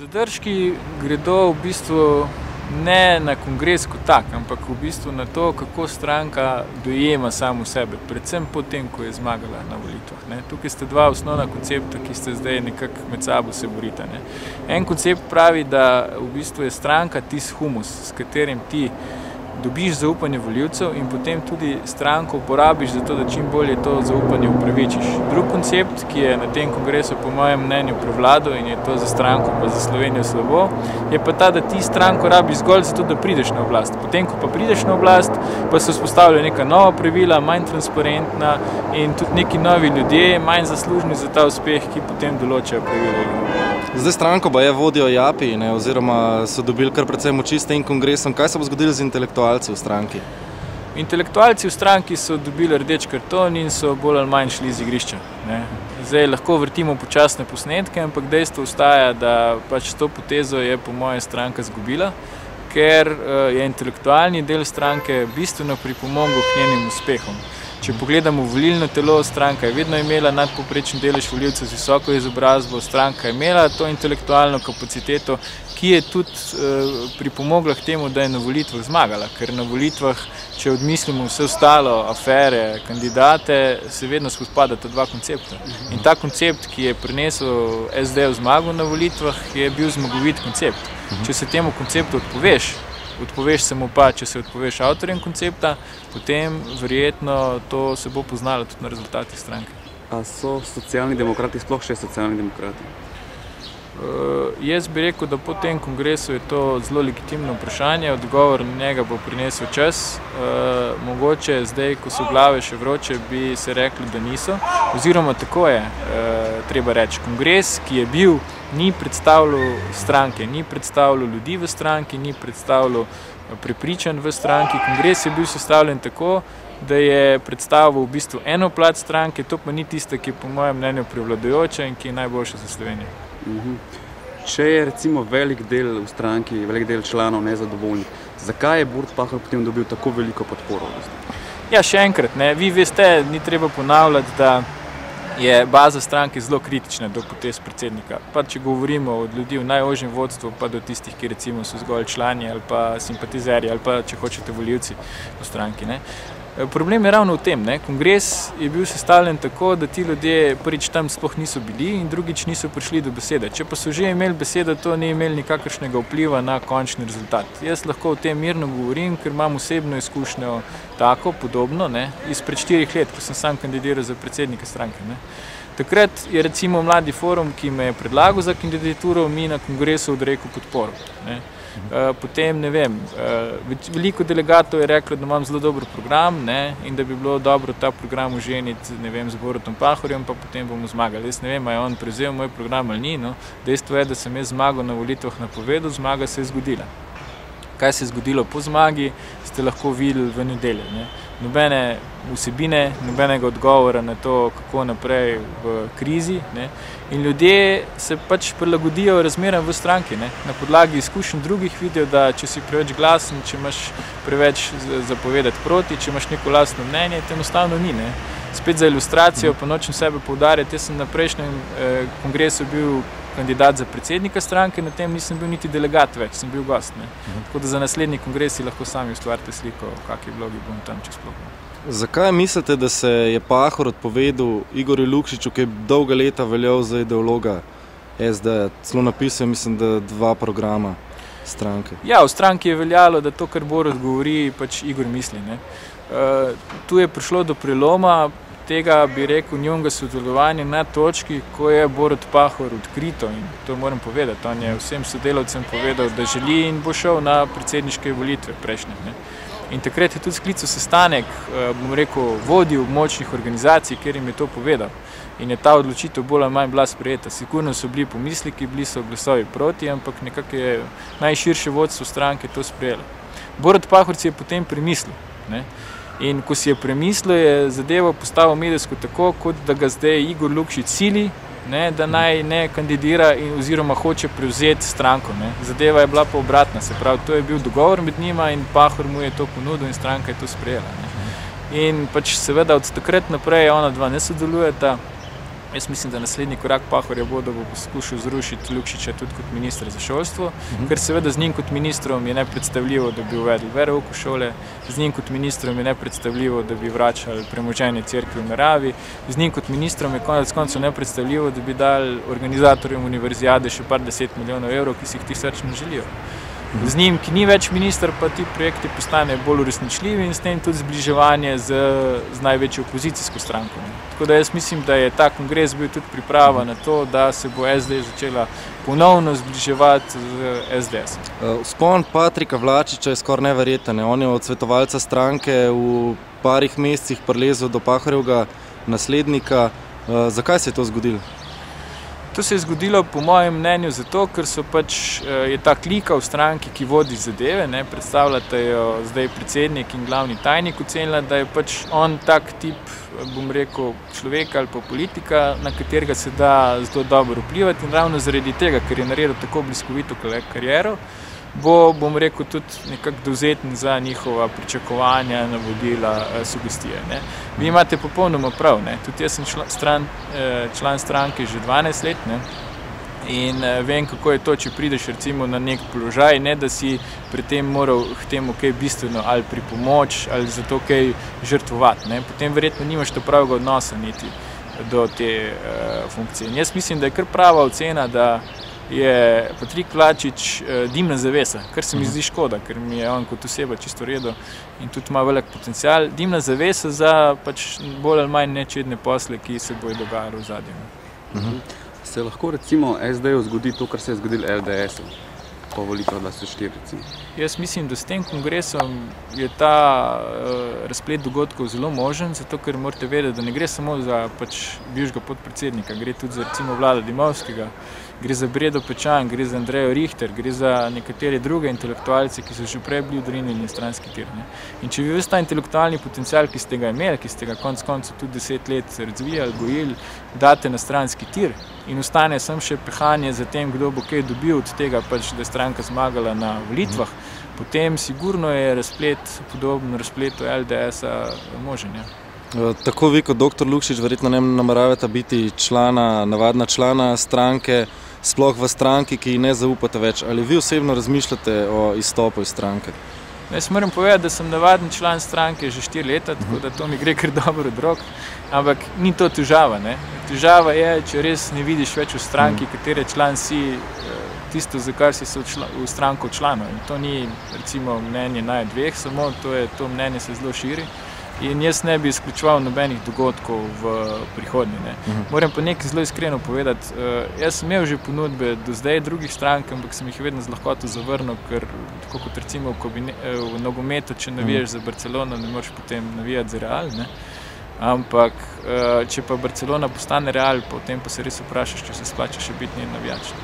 Zadržki gredo v bistvu ne na kongres kot tak, ampak v bistvu na to, kako stranka dojema samo sebe, predvsem potem, ko je zmagala na volitvah. Tukaj sta dva osnovna koncepta, ki sta zdaj nekako med sabo se borita. En koncept pravi, da v bistvu je stranka tisti humus, s katerim ti dobiš zaupanje volivcev in potem tudi stranko uporabiš za to, da čim bolje to zaupanje upravičiš. Drug koncept, ki je na tem kongresu po mojem mnenju prevladal in je to za stranko pa za Slovenijo slabo, je pa ta, da ti stranko rabiš zgolj za to, da prideš na oblast. Potem, ko pa prideš na oblast, pa se vzpostavljajo neka nova pravila, manj transparentna in tudi neki novi ljudje, manj zaslužni za ta uspeh, ki potem določajo pravila. Zdaj stranko pa je vodijo JAPI, oziroma so dobili kar precej moči s tem kongresom. Kaj se bo zgodilo z intelektualci v stranki? Intelektualci v stranki so dobili rdeč karton in so bolj ali manj šli z igrišča. Zdaj lahko vrtimo počasne posnetke, ampak dejstvo ostaja, da pač to potezo je po moje stranka zgubila, ker je intelektualni del stranke bistveno pripomogel k njenim uspehom. Če pogledamo volilno telo, stranka je vedno imela nadpovprečen delež volivcev z visoko izobrazbo, stranka je imela to intelektualno kapaciteto, ki je tudi pripomogla k temu, da je na volitvah zmagala, ker na volitvah, če odmislimo vse ostalo, afere, kandidate, se vedno spadata dva koncepta. In ta koncept, ki je prinesel SD v zmago na volitvah, je bil zmagovit koncept. Če se temu konceptu odpoveš se mu pa, če se odpoveš avtorjem koncepta, potem verjetno to se bo poznalo tudi na rezultatih stranke. A so socialni demokrati sploh še socialni demokrati? Jaz bi rekel, da po tem kongresu je to zelo legitimno vprašanje, odgovor na njega bo prinesel čas. Mogoče zdaj, ko so glave še vroče, bi se rekli, da niso. Oziroma tako je, treba reči, kongres, ki je bil, ni predstavljal stranke, ni predstavljal ljudi v stranki, ni predstavljal prepričanj v stranki. Kongres je bil sestavljen tako, da je predstavil v bistvu eno plat stranke, to pa ni tista, ki je po mojem mnenju prevladujoča in ki je najboljša za Slovenijo. Če je recimo velik del v stranki, velik del članov nezadovoljnih, zakaj je Borut Pahor potem dobil tako veliko podporo? Ja, še enkrat, vi veste, ni treba ponavljati, da je baza stranke zelo kritična do potez predsednika. Pa če govorimo od ljudi v najožjem vodstvu, pa do tistih, ki recimo so zgolj člani ali pa simpatizerji ali pa, če hočete, volivci v stranki. Problem je ravno v tem, kongres je bil sestavljen tako, da ti ljudje prvič tam sploh niso bili in drugič niso prišli do besede. Če pa so že imeli besedo, to ni imeli nikakršnega vpliva na končni rezultat. Jaz lahko o tem mirno govorim, ker imam osebno izkušnjo tako, podobno, izpred 4 let, ko sem sam kandidiral za predsednika stranke. Takrat je recimo Mladi forum, ki me je predlagal za kandidaturo, mi na kongresu odrekel podporo. Potem, ne vem, veliko delegatov je reklo, da imam zelo dober program in da bi bilo dobro ta program oženiti, ne vem, z Borutom Pahorjem, pa potem bomo zmagali. Jaz ne vem, ali je on prevzel moj program ali ni, dejstvo je, da sem jaz zmago na volitvah napovedal, zmaga se je zgodila. Kaj se je zgodilo po zmagi, ste lahko videli v nedeljo. Nobene vsebine, nobenega odgovora na to, kako naprej v krizi. In ljudje se pač prilagodijo razmeram v stranki. Na podlagi izkušenj drugih vidijo, da če si preveč glasen, če imaš preveč zapovedati proti, če imaš neko lastno mnenje, to enostavno ni. Spet za ilustracijo, pa nočem sebe poudarjati, jaz sem na prejšnjem kongresu bil kandidat za predsednika stranke, na tem nisem bil niti delegat več, sem bil gost. Tako da za naslednji kongres si lahko sami ustvarite sliko, v kakšni vlogi bom tam čez sploh. Zakaj mislite, da se je Pahor odpovedal Igorju Lukšiču, ki je dolga leta veljal za ideologa SD? Celo napisal, mislim, da 2 programa stranke. Ja, v stranki je veljalo, da to, kar Borut govori, pač Igor misli. Tu je prišlo do preloma tega, bi rekel, njunega sodelovanja na točki, ko je Borut Pahor odkrito, in to moram povedati, on je vsem sodelavcem povedal, da želi in bo šel na predsedniške volitve prejšnje. In takrat je tudi sklical sestanek, bom rekel, vodij območnih organizacij, kjer jim je to povedal. In je ta odločitev bolj ali manj bila sprejeta. Sigurno so bili pomisleki, bili so glasovi proti, ampak nekako je najširše vodstvo stranke to sprejelo. Borut Pahor si je potem premislil. In ko si je premislil, je zadevo postavil medijsko tako, kot da ga zdaj Igor Lukšič sili, da naj ne kandidira oziroma hoče prevzeti stranko. Zadeva je bila pa obratna, se pravi, to je bil dogovor med njima in Pahor mu je to ponudil in stranka je to sprejela. In pač seveda od takrat naprej ona dva ne sodelujeta. Jaz mislim, da naslednji korak Pahorja bo, da bo poskušal zrušiti Lukšiča tudi kot ministra za šolstvo, ker seveda z njim kot ministrom je nepredstavljivo, da bi uvedli verouk v šole, z njim kot ministrom je nepredstavljivo, da bi vračali premoženje cerkvi v naravi, z njim kot ministrom je konec koncev nepredstavljivo, da bi dali organizatorjem univerzijade še par 10 milijonov evrov, ki si jih ti srčno želijo. Z njim, ki ni več minister, pa ti projekti postanejo bolj uresničljivi in s tem tudi zbliževanje z največjo opozicijsko stranko. Tako da jaz mislim, da je ta kongres bil tudi priprava na to, da se bo SD začela ponovno zbliževati z SDS. Vzpon Patrika Vlačiča je skoraj neverjeten. On je od svetovalca stranke v parih mesecih prilezel do Pahorjevega naslednika. Zakaj se je to zgodilo? To se je zgodilo po mojem mnenju zato, ker je ta klika v stranki, ki vodi zadeve, predstavljate jo zdaj predsednik in glavni tajnik, ocenila, da je on tak tip, bom rekel, človeka ali pa politika, na katerega se da zelo dobro vplivati in ravno zaradi tega, ker je naredil tako bliskovito kariero, bo, bom rekel, tudi nekako dovzeten za njihova pričakovanja, navodila, sugestije. Vi imate popolnoma prav, tudi jaz sem član stranke že 12 let in vem, kako je to, če prideš recimo na nek položaj, ne da si pri tem moral k temu kaj bistveno ali pripomoč ali za to kaj žrtvovati. Potem verjetno nimaš to pravega odnosa niti do te funkcije. In jaz mislim, da je kar prava ocena, da je Patrik Vlačič dimna zavesa, kar se mi zdi škoda, ker mi je on kot oseba čisto redo in tudi ima velik potencial. Dimna zavesa za bolj ali manj nečedne posle, ki se bojo dogajali v zadnjem. Se lahko recimo SD-ju zgodi to, kar se je zgodilo LDS-u po volitvah 2004 recimo? Jaz mislim, da s tem kongresom je ta razplet dogodkov zelo možen, zato ker morate vedeti, da ne gre samo za bivšega podpredsednika, gre tudi za recimo Vlada Dimovskega, gre za Bredo Pečan, gre za Andrejo Richter, gre za nekatere druge intelektualce, ki so že prej bili odrinjeni na stranski tir. In če vi ves ta intelektualni potencial, ki ste ga imeli, ki ste ga konec koncev tudi 10 let razvijali, gojili, date na stranski tir in ostane samo še pehanje za tem, kdo bo kaj dobil od tega, da je stranka zmagala na volitvah, potem sigurno je razplet, podoben razpletu LDS-a možen. Tako vi kot dr. Lukšič verjetno ne nameravate biti navadna člana stranke, sploh v stranki, ki ne zaupate več. Ali vi osebno razmišljate o izstopu iz stranke? Jaz moram povedati, da sem navaden član stranke že 4 leta, tako da to mi gre kar dobro od rok, ampak ni to težava. Težava je, če res ne vidiš več v stranki, katere član si, tisto, za kar si se v stranko članov. In to ni recimo mnenje naj dveh, samo to mnenje se zelo širi. In jaz ne bi izključeval nobenih dogodkov v prihodnje. Moram pa nekaj zelo iskreno povedati. Jaz sem imel že ponudbe do zdaj drugih strank, ampak sem jih vedno z lahkoto zavrnil, ker tako kot recimo v nogometu, če navijaš za Barcelono, ne moreš potem navijati za Real. Ampak če pa Barcelona postane Real, potem pa se res vprašaš, če se splača še biti njen navijač.